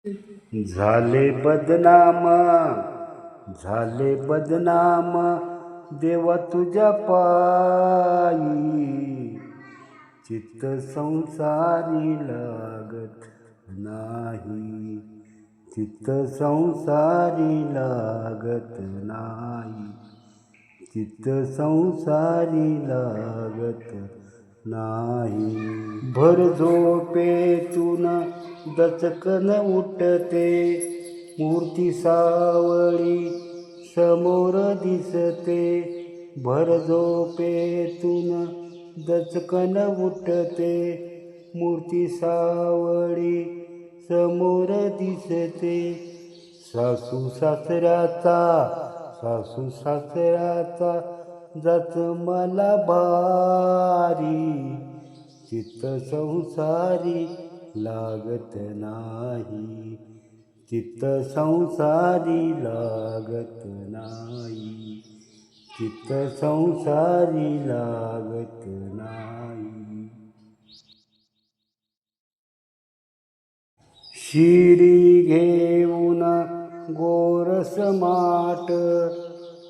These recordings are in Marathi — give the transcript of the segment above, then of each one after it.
झाले बदनाम, झाले बदनाम देवा तुझ्या पायी, चित्त संसारी लागत नाही, चित्त संसारी लागत नाही, चित्त संसारी लागत नाही. भर झोपेतून दचकन उठते, मूर्ती सावळी समोर दिसते. भर झोपेतून दचकन उठते, मूर्ती सावळी समोर दिसते. सासू सासऱ्याचा, सासू सासऱ्याचा जात मला भारी, चित्त संसारी लागत नाही, चित्त संसारी लागत नाही, चित्त संसारी लागत नाही. शिरी घेऊन गोरस माट,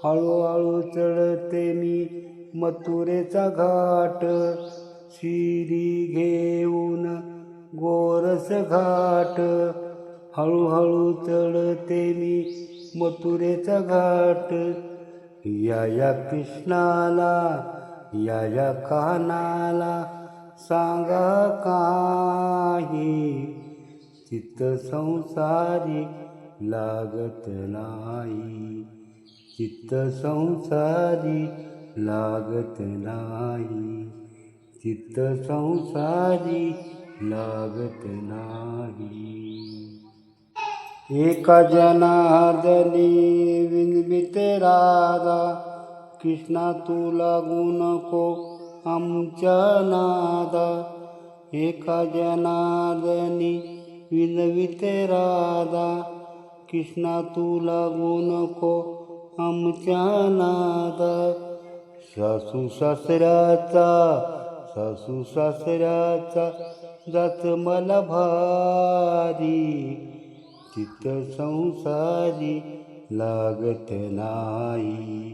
हळूहळू चढते मी मथुरेचा घाट. शिरी घेऊन गोरस घाट, हळूहळू चढते मी मथुरेचा घाट. या कृष्णाला, या कान्हाला सांगा काही, चित्त संसारी लागत नाही, चित्त संसारी लागत नाही, चित्त संसारी लागत नाही. एका जनार्दनी विनविते राधा, कृष्णा तू लागू नको आमच्या नादा. एका जनार्दनी विनविते राधा, कृष्णा तू लागू नको आमच्या नादा. सासू सासऱ्याचा, सासू सासऱ्याचा जात मला भारी, चित्त संसारी लागत नाही,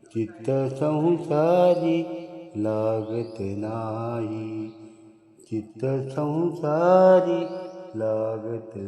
चित्त संसारी लागत नाही, चित्त संसारी लागत